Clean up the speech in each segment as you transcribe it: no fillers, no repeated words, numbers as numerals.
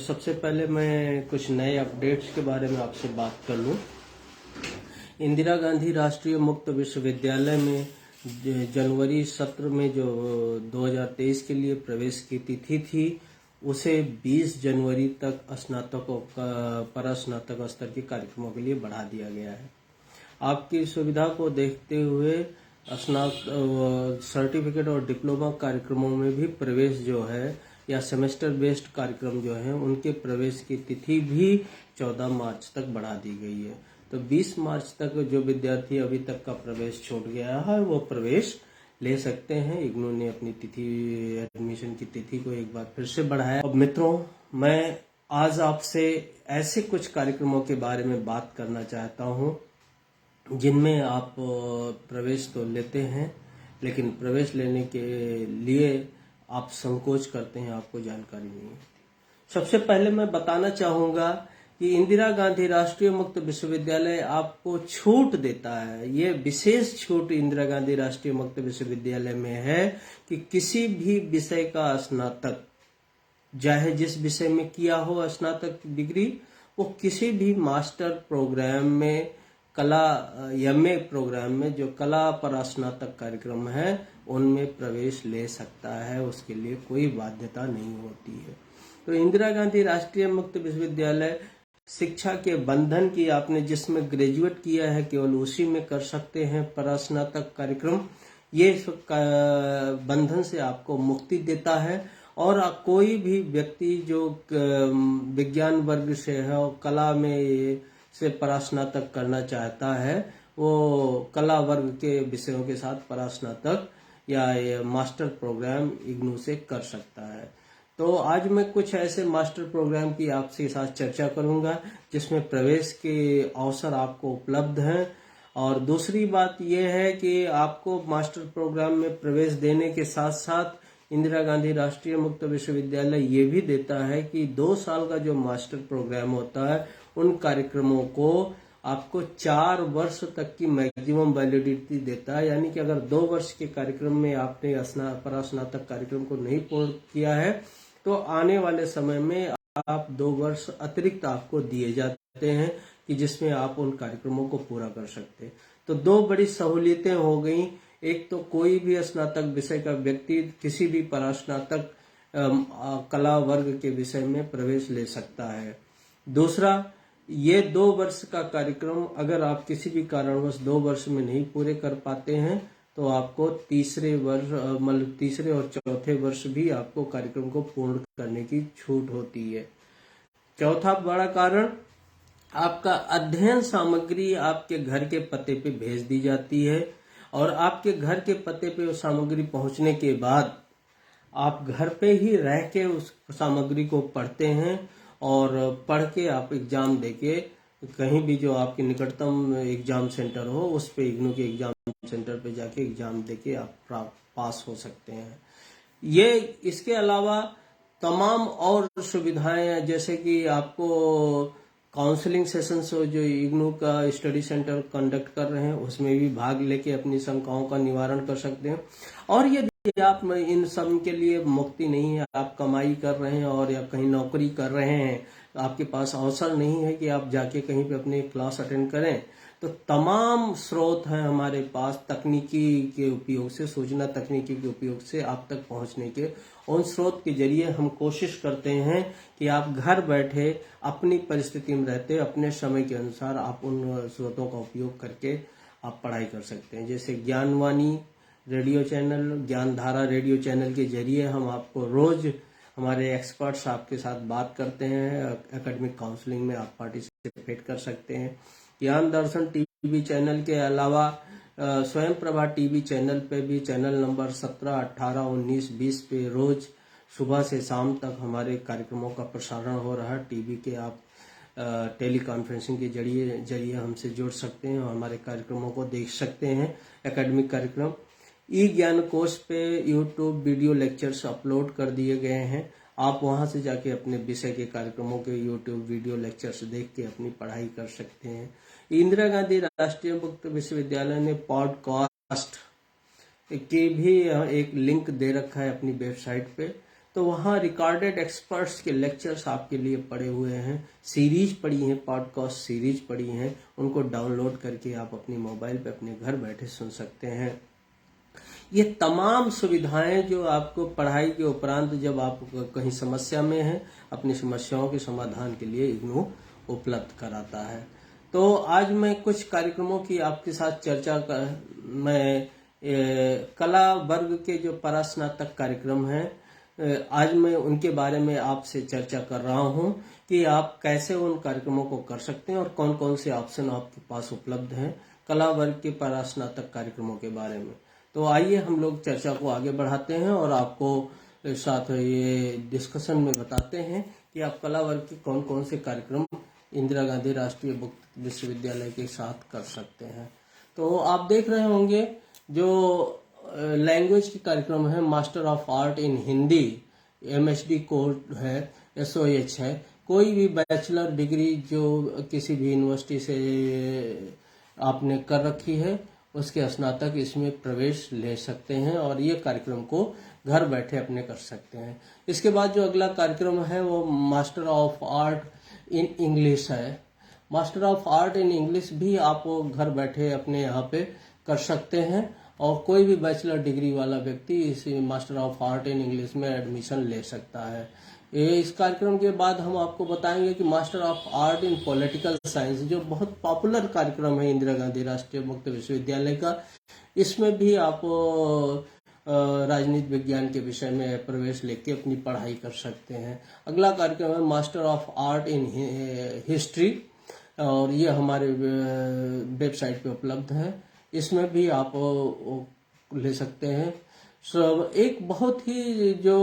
सबसे पहले मैं कुछ नए अपडेट्स के बारे में आपसे बात कर लूं। इंदिरा गांधी राष्ट्रीय मुक्त विश्वविद्यालय में जनवरी सत्र में जो 2023 के लिए प्रवेश की तिथि थी उसे 20 जनवरी तक स्नातकों परास्नातक स्तर के कार्यक्रमों के लिए बढ़ा दिया गया है। आपकी सुविधा को देखते हुए सर्टिफिकेट और डिप्लोमा कार्यक्रमों में भी प्रवेश जो है या सेमेस्टर बेस्ड कार्यक्रम जो है उनके प्रवेश की तिथि भी 14 मार्च तक बढ़ा दी गई है। तो 20 मार्च तक जो विद्यार्थी अभी तक का प्रवेश छूट गया है वो प्रवेश ले सकते हैं। इग्नू ने अपनी तिथि एडमिशन की तिथि को एक बार फिर से बढ़ाया। अब मित्रों, मैं आज आपसे ऐसे कुछ कार्यक्रमों के बारे में बात करना चाहता हूं जिनमें आप प्रवेश तो लेते हैं लेकिन प्रवेश लेने के लिए आप संकोच करते हैं, आपको जानकारी नहीं है। सबसे पहले मैं बताना चाहूंगा कि इंदिरा गांधी राष्ट्रीय मुक्त विश्वविद्यालय आपको छूट देता है। ये विशेष छूट इंदिरा गांधी राष्ट्रीय मुक्त विश्वविद्यालय में है कि किसी भी विषय का स्नातक, चाहे जिस विषय में किया हो स्नातक डिग्री, वो किसी भी मास्टर प्रोग्राम में, कला एमए प्रोग्राम में जो कला पर स्नातक कार्यक्रम है उनमें प्रवेश ले सकता है। उसके लिए कोई बाध्यता नहीं होती है। तो इंदिरा गांधी राष्ट्रीय मुक्त विश्वविद्यालय शिक्षा के बंधन की, आपने जिसमें ग्रेजुएट किया है केवल उसी में कर सकते हैं परास्नातक कार्यक्रम। ये बंधन से आपको मुक्ति देता है और कोई भी व्यक्ति जो विज्ञान वर्ग से है और कला में से परास्नातक करना चाहता है वो कला वर्ग के विषयों के साथ परास्नातक या मास्टर प्रोग्राम इग्नू से कर सकता है। तो आज मैं कुछ ऐसे मास्टर प्रोग्राम की आपसे साथ चर्चा करूंगा जिसमें प्रवेश के अवसर आपको उपलब्ध हैं। और दूसरी बात यह है कि आपको मास्टर प्रोग्राम में प्रवेश देने के साथ साथ इंदिरा गांधी राष्ट्रीय मुक्त विश्वविद्यालय ये भी देता है कि 2 साल का जो मास्टर प्रोग्राम होता है उन कार्यक्रमों को आपको 4 वर्ष तक की मैक्सिमम वैलिडिटी देता है। यानी कि अगर 2 वर्ष के कार्यक्रम में आपने परास्नातक कार्यक्रम को नहीं पूर्ण किया है तो आने वाले समय में आप 2 वर्ष अतिरिक्त आपको दिए जाते हैं कि जिसमें आप उन कार्यक्रमों को पूरा कर सकते हैं। तो 2 बड़ी सहूलियतें हो गई। एक तो कोई भी स्नातक विषय का व्यक्ति किसी भी परास्नातक कला वर्ग के विषय में प्रवेश ले सकता है। दूसरा, ये 2 वर्ष का कार्यक्रम अगर आप किसी भी कारणवश 2 वर्ष में नहीं पूरे कर पाते हैं तो आपको तीसरे और चौथे वर्ष भी आपको कार्यक्रम को पूर्ण करने की छूट होती है। चौथा बड़ा कारण, आपका अध्ययन सामग्री आपके घर के पते पे भेज दी जाती है और आपके घर के पते पे वो सामग्री पहुंचने के बाद आप घर पे ही रह के उस सामग्री को पढ़ते हैं और पढ़ के आप एग्जाम देके कहीं भी जो आपके निकटतम एग्जाम सेंटर हो उस पे इग्नू के एग्जाम सेंटर पे जाके एग्जाम देके आप पास हो सकते हैं। ये इसके अलावा तमाम और सुविधाएं हैं, जैसे कि आपको काउंसलिंग सेशंस जो इग्नू का स्टडी सेंटर कंडक्ट कर रहे हैं उसमें भी भाग लेके अपनी शंकाओं का निवारण कर सकते हैं। और यदि आप इन सब के लिए मुक्ति नहीं है, आप कमाई कर रहे हैं और या कहीं नौकरी कर रहे हैं, आपके पास अवसर नहीं है कि आप जाके कहीं पे अपनी क्लास अटेंड करें, तो तमाम स्रोत हैं हमारे पास तकनीकी के उपयोग से, सूचना तकनीकी के उपयोग से आप तक पहुंचने के। उन स्रोत के जरिए हम कोशिश करते हैं कि आप घर बैठे अपनी परिस्थिति में रहते अपने समय के अनुसार आप उन स्रोतों का उपयोग करके आप पढ़ाई कर सकते हैं। जैसे Gyanvani radio channel, Gyandhara radio channel के जरिए हम आपको रोज हमारे एक्सपर्ट्स आपके साथ बात करते हैं। एकेडमिक काउंसलिंग में आप पार्टिसिपेट कर सकते हैं। ज्ञान दर्शन टीवी चैनल के अलावा स्वयं प्रभा टीवी चैनल पे भी चैनल नंबर 17, 18, 19, 20 पे रोज सुबह से शाम तक हमारे कार्यक्रमों का प्रसारण हो रहा है। टीवी के आप टेली कॉन्फ्रेंसिंग के जरिए हमसे जुड़ सकते हैं और हमारे कार्यक्रमों को देख सकते हैं। एकेडमिक कार्यक्रम ई ज्ञान कोश पे यूट्यूब वीडियो लेक्चर्स अपलोड कर दिए गए हैं। आप वहां से जाके अपने विषय के कार्यक्रमों के यूट्यूब वीडियो लेक्चर्स देख के अपनी पढ़ाई कर सकते हैं। इंदिरा गांधी राष्ट्रीय मुक्त विश्वविद्यालय ने पॉडकास्ट की भी एक लिंक दे रखा है अपनी वेबसाइट पे। तो तो वहाँ रिकॉर्डेड एक्सपर्ट्स के लेक्चर्स आपके लिए पड़े हुए हैं, सीरीज पड़ी हैं, पॉडकास्ट सीरीज पड़ी हैं, उनको डाउनलोड करके आप अपनी मोबाइल पे अपने घर बैठे सुन सकते हैं। ये तमाम सुविधाएं जो आपको पढ़ाई के उपरांत जब आप कहीं समस्या में हैं, अपनी समस्याओं के समाधान के लिए इग्नू उपलब्ध कराता है। तो आज मैं कुछ कार्यक्रमों की आपके साथ चर्चा कर, मैं कला वर्ग के जो परास्नातक कार्यक्रम हैं, आज मैं उनके बारे में आपसे चर्चा कर रहा हूं कि आप कैसे उन कार्यक्रमों को कर सकते हैं और कौन कौन से ऑप्शन आपके पास उपलब्ध हैं कला वर्ग के परास्नातक कार्यक्रमों के बारे में। तो आइए हम लोग चर्चा को आगे बढ़ाते हैं और आपको साथ ये डिस्कशन में बताते हैं कि आप कला वर्ग के कौन कौन से कार्यक्रम इंदिरा गांधी राष्ट्रीय मुक्त विश्वविद्यालय के साथ कर सकते हैं। तो आप देख रहे होंगे जो लैंग्वेज के कार्यक्रम है, master of art in Hindi MSD course है, SOH है। कोई भी बैचलर डिग्री जो किसी भी यूनिवर्सिटी से आपने कर रखी है उसके स्नातक इसमें प्रवेश ले सकते हैं और ये कार्यक्रम को घर बैठे अपने कर सकते हैं। इसके बाद जो अगला कार्यक्रम है वो master of art in English है। Master of art in English भी आप घर बैठे अपने यहाँ पे कर सकते हैं और कोई भी बैचलर डिग्री वाला व्यक्ति इस master of art in English में एडमिशन ले सकता है। इस कार्यक्रम के बाद हम आपको बताएंगे कि master of art in political science, जो बहुत पॉपुलर कार्यक्रम है इंदिरा गांधी राष्ट्रीय मुक्त विश्वविद्यालय का, इसमें भी आप राजनीति विज्ञान के विषय में प्रवेश लेके अपनी पढ़ाई कर सकते हैं। अगला कार्यक्रम है master of art in history और ये हमारे वेबसाइट पे उपलब्ध है, इसमें भी आप ले सकते हैं। एक बहुत ही जो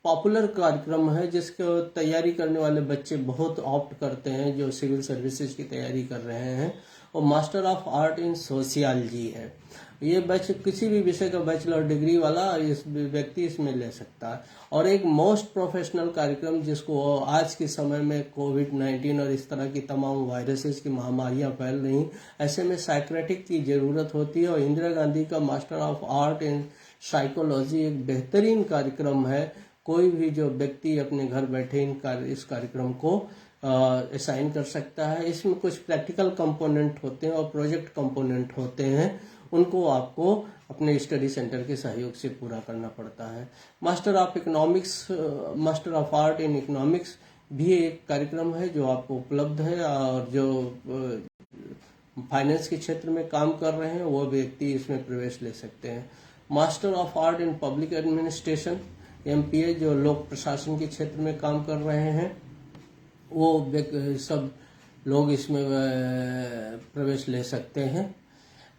पॉपुलर कार्यक्रम है जिसको तैयारी करने वाले बच्चे बहुत ऑप्ट करते हैं, जो सिविल सर्विसेज की तैयारी कर रहे हैं, और master of art in sociology है। ये बच्चे किसी भी विषय का बैचलर डिग्री वाला इस व्यक्ति इसमें ले सकता है। और एक मोस्ट प्रोफेशनल कार्यक्रम जिसको आज के समय में कोविड-19 और इस तरह की तमाम वायरसेस की महामारियां फैल रही, ऐसे में साइक्रेटिक की जरूरत होती है और इंदिरा गांधी का master of art in psychology एक बेहतरीन कार्यक्रम है। कोई भी जो व्यक्ति अपने घर बैठे इस कार्यक्रम को असाइन कर सकता है। इसमें कुछ प्रैक्टिकल कंपोनेंट होते हैं और प्रोजेक्ट कंपोनेंट होते हैं, उनको आपको अपने स्टडी सेंटर के सहयोग से पूरा करना पड़ता है। Master of economics, master of art in economics भी एक कार्यक्रम है जो आपको उपलब्ध है और जो फाइनेंस के क्षेत्र में काम कर रहे हैं वो व्यक्ति इसमें प्रवेश ले सकते हैं। Master of art in public administration MPA जो लोक प्रशासन के क्षेत्र में काम कर रहे हैं वो सब लोग इसमें प्रवेश ले सकते हैं।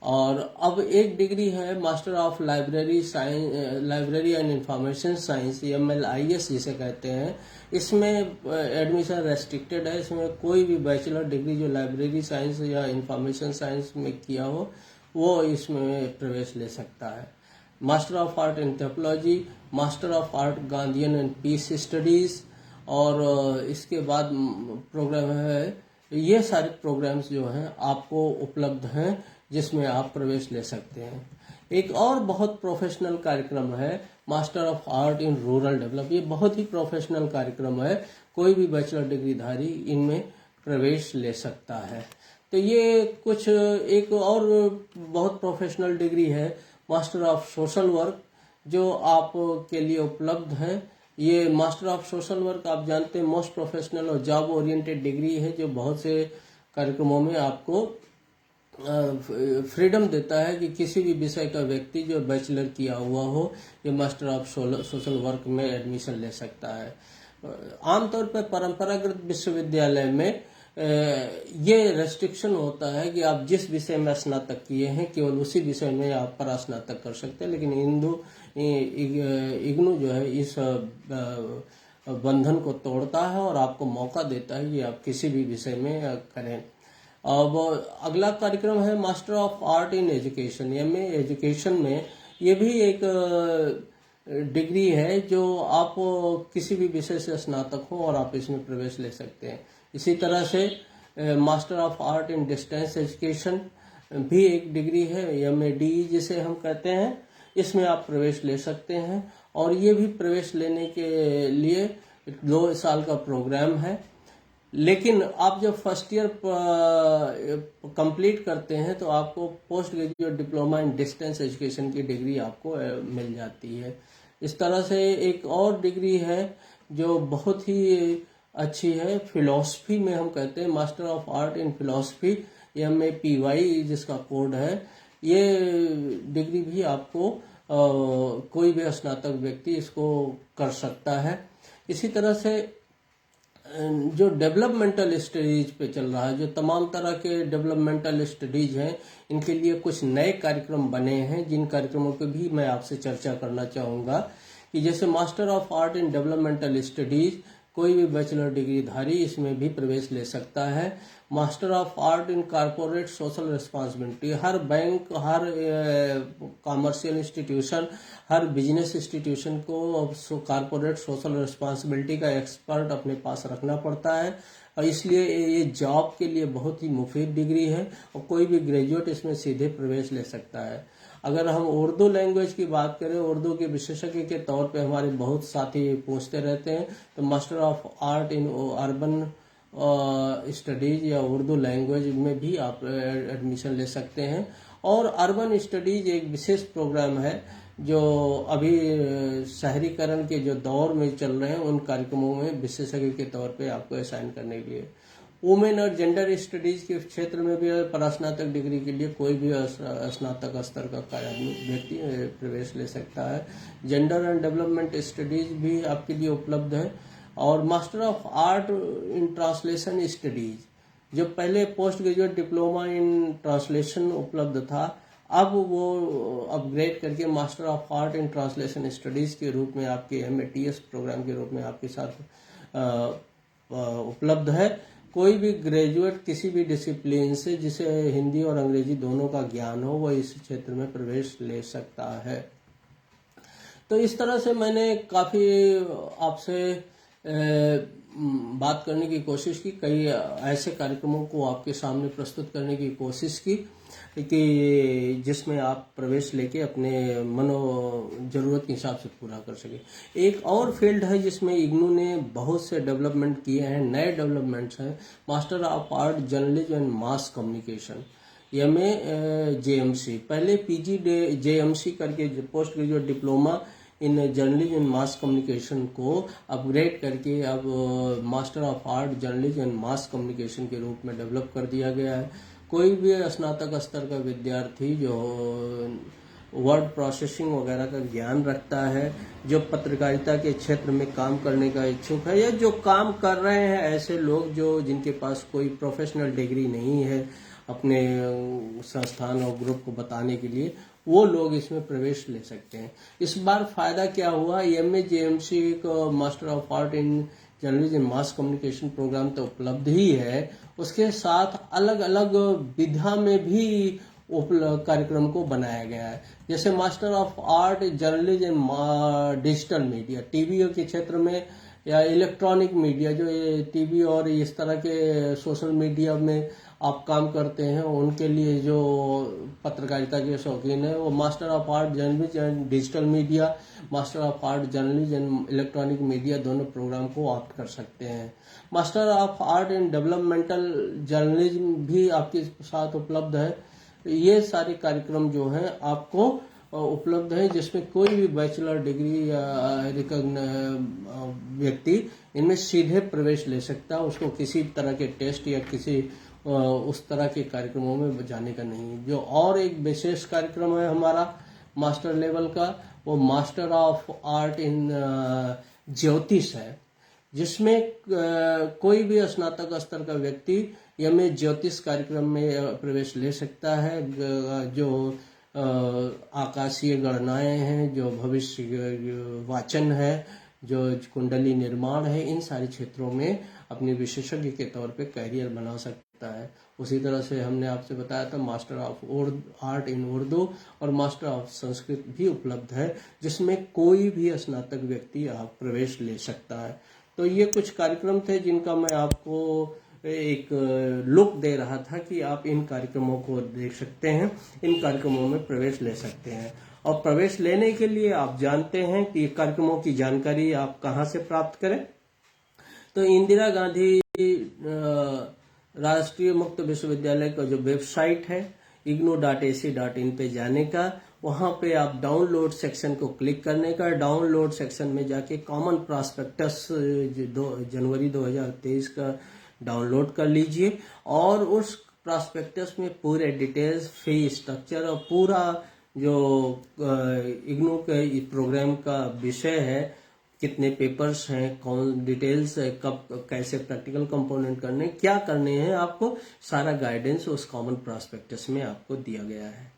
और अब एक डिग्री है master of library science, library and information science, MLIS जिसे कहते हैं। इसमें एडमिशन रेस्ट्रिक्टेड है, इसमें कोई भी बैचलर डिग्री जो लाइब्रेरी साइंस या इंफॉर्मेशन साइंस में किया हो वो इसमें प्रवेश ले सकता है। Master of art in anthropology, master of art Gandhian and peace studies, और इसके बाद प्रोग्राम है, ये सारे प्रोग्राम्स जो हैं आपको उपलब्ध हैं जिसमें आप प्रवेश ले सकते हैं। एक और बहुत प्रोफेशनल कार्यक्रम है master of art in rural develop. ये बहुत ही प्रोफेशनल कार्यक्रम है, कोई भी बैचलर डिग्रीधारी इनमें प्रवेश ले सकता है। तो ये कुछ एक और बहुत प्रोफेशनल डिग्री है मास्टर ऑफ सोशल वर्क जो आप के लिए उपलब्ध है। ये मास्टर ऑफ सोशल वर्क आप जानते हैं मोस्ट प्रोफेशनल और जॉब ओरिएंटेड डिग्री है जो बहुत से कार्यक्रमों में आपको फ्रीडम देता है कि किसी भी विषय का व्यक्ति जो बैचलर किया हुआ हो ये मास्टर ऑफ सोशल वर्क में एडमिशन ले सकता है। आमतौर पर परंपरागत विश्वविद्यालय में ये रेस्ट्रिक्शन होता है कि आप जिस विषय में स्नातक किए हैं केवल उसी विषय में आप परास्नातक कर सकते हैं, लेकिन इग्नू जो है इस बंधन को तोड़ता है और आपको मौका देता है कि आप किसी भी विषय में करें। अब अगला कार्यक्रम है master of art in education, MA education में ये भी एक डिग्री है जो आप किसी भी विषय से स्नातक हो और आप इसमें प्रवेश ले सकते हैं। इसी तरह से master of art in distance education भी एक डिग्री है, MADE जिसे हम कहते हैं। इसमें आप प्रवेश ले सकते हैं। और ये भी प्रवेश लेने के लिए 2 साल का प्रोग्राम है। लेकिन आप जब फर्स्ट ईयर कंप्लीट करते हैं तो आपको post graduate diploma in distance education की डिग्री आपको मिल जाती है। इस तरह से एक और डिग्री है जो बहुत ही अच्छी है, फिलॉसफी में हम कहते हैं master of art in philosophy, MAPY जिसका कोड है। ये डिग्री भी आपको कोई भी स्नातक व्यक्ति इसको कर सकता है। इसी तरह से जो डेवलपमेंटल स्टडीज पे चल रहा है, जो तमाम तरह के डेवलपमेंटल स्टडीज हैं, इनके लिए कुछ नए कार्यक्रम बने हैं, जिन कार्यक्रमों पे भी मैं आपसे चर्चा करना चाहूँगा। कि जैसे master of art in developmental studies, कोई भी बैचलर डिग्री धारी इसमें भी प्रवेश ले सकता है। Master of art in corporate social responsibility, her bank, her commercial institution, her business institution को कॉर्पोरेट सोशल रिस्पॉन्सिबिलिटी का एक्सपर्ट अपने पास रखना पड़ता है, और इसलिए ये जॉब के लिए बहुत ही मुफीद डिग्री है और कोई भी ग्रेजुएट इसमें सीधे प्रवेश ले सकता है। अगर हम उर्दू लैंग्वेज की बात करें, उर्दू के विशेषज्ञ के तौर पे हमारे बहुत साथी पूछते रहते हैं, तो master of art in urban studies या उर्दू लैंग्वेज में भी आप एडमिशन ले सकते हैं। और अर्बन स्टडीज एक विशेष प्रोग्राम है जो अभी शहरीकरण के जो दौर में चल रहे हैं, उन कार्यक्रमों में विशेषज्ञ के तौर पे आपको असाइन करने के लिए। वुमेन और जेंडर स्टडीज के क्षेत्र में भी परास्नातक डिग्री के लिए कोई भी स्नातक स्तर का व्यक्ति प्रवेश ले सकता है। जेंडर एंड डेवलपमेंट स्टडीज भी आपके लिए उपलब्ध है। और master of art in translation studies, जो पहले post graduate diploma in translation उपलब्ध था, अब वो अपग्रेड करके master of art in translation studies के रूप में आपके MATS प्रोग्राम के रूप में आपके साथ उपलब्ध है। कोई भी ग्रेजुएट किसी भी डिसिप्लिन से जिसे हिंदी और अंग्रेजी दोनों का ज्ञान हो, वह इस क्षेत्र में प्रवेश ले सकता है। तो इस तरह से मैंने काफ़ी आपसे बात करने की कोशिश की, कई ऐसे कार्यक्रमों को आपके सामने प्रस्तुत करने की कोशिश की कि जिसमें आप प्रवेश लेके अपने मनो जरूरत के हिसाब से पूरा कर सके। एक और फील्ड है जिसमें इग्नू ने बहुत से डेवलपमेंट किए हैं, नए डेवलपमेंट्स हैं, master of art journalism and mass communication, JMC। पहले PG JMC करके post graduate diploma in journalism and mass communication को अपग्रेड करके अब master of art journalism and mass communication के रूप में डेवलप कर दिया गया है। कोई भी स्नातक स्तर का विद्यार्थी जो वर्ड प्रोसेसिंग वगैरह का ज्ञान रखता है, जो पत्रकारिता के क्षेत्र में काम करने का इच्छुक है, या जो काम कर रहे हैं ऐसे लोग जो जिनके पास कोई प्रोफेशनल डिग्री नहीं है अपने संस्थान और ग्रुप को बताने के लिए, वो लोग इसमें प्रवेश ले सकते हैं। इस बार फायदा क्या हुआ, MA JMC को master of art in journalism mass communication programme तो उपलब्ध ही है, उसके साथ अलग अलग विधा में भी कार्यक्रम को बनाया गया है। जैसे master of art journalism digital media, TV के क्षेत्र में या इलेक्ट्रॉनिक मीडिया, जो टीवी और इस तरह के सोशल मीडिया में आप काम करते हैं, उनके लिए जो पत्रकारिता के शौकीन है, वो master of art journalism and digital media, master of art journalism and electronic media दोनों प्रोग्राम को ऑप्ट कर सकते हैं। Master of art in developmental journalism भी आपके साथ उपलब्ध है। ये सारे कार्यक्रम जो हैं आपको उपलब्ध है, जिसमें कोई भी बैचलर डिग्री या व्यक्ति इनमें सीधे प्रवेश ले सकता है, उसको किसी तरह के टेस्ट या किसी उस तरह के कार्यक्रमों में जाने का नहीं। जो और एक विशेष कार्यक्रम है हमारा मास्टर लेवल का, वो मास्टर ऑफ आर्ट इन ज्योतिष है, जिसमें कोई भी स्नातक स्तर का व्यक्ति MA ज्योतिष कार्यक्रम में प्रवेश ले सकता है। जो आकाशीय गणनाएं हैं, जो भविष्य वाचन है, जो कुंडली निर्माण है, इन सारे क्षेत्रों में अपने विशेषज्ञ के तौर पे कैरियर बना सकता है। उसी तरह से हमने आपसे बताया था मास्टर ऑफ आर्ट इन उर्दू और मास्टर ऑफ संस्कृत भी उपलब्ध है, जिसमें कोई भी स्नातक व्यक्ति आप प्रवेश ले सकता है। तो ये कुछ कार्यक्रम थे जिनका मैं आपको एक लुक दे रहा था कि आप इन कार्यक्रमों को देख सकते हैं, इन कार्यक्रमों में प्रवेश ले सकते हैं। और प्रवेश लेने के लिए आप जानते हैं कि कार्यक्रमों की जानकारी आप कहाँ से प्राप्त करें। तो इंदिरा गांधी राष्ट्रीय मुक्त विश्वविद्यालय का जो वेबसाइट है ignou.ac.in पे जाने का, वहां पे आप डाउनलोड सेक्शन को क्लिक करने का, डाउनलोड सेक्शन में जाके कॉमन प्रॉस्पेक्टस जनवरी 2023 का डाउनलोड कर लीजिए और उस प्रॉस्पेक्टस में पूरे डिटेल्स, फी स्ट्रक्चर और पूरा जो इग्नू के प्रोग्राम का विषय है, कितने पेपर्स हैं, कौन डिटेल्स है, कब कैसे प्रैक्टिकल कंपोनेंट करने, क्या करने हैं, आपको सारा गाइडेंस उस कॉमन प्रॉस्पेक्टस में आपको दिया गया है।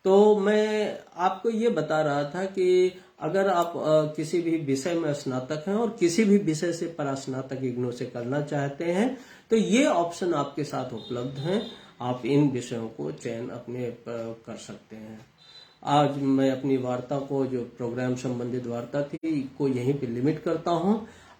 तो मैं आपको ये बता रहा था कि अगर आप किसी भी विषय में स्नातक हैं और किसी भी विषय से परास्नातक इग्नू से करना चाहते हैं तो ये ऑप्शन आपके साथ उपलब्ध हैं। आप इन विषयों को चयन अपने कर सकते हैं। आज मैं अपनी वार्ता को, जो प्रोग्राम संबंधित वार्ता थी, को यहीं पे लिमिट करता हूं।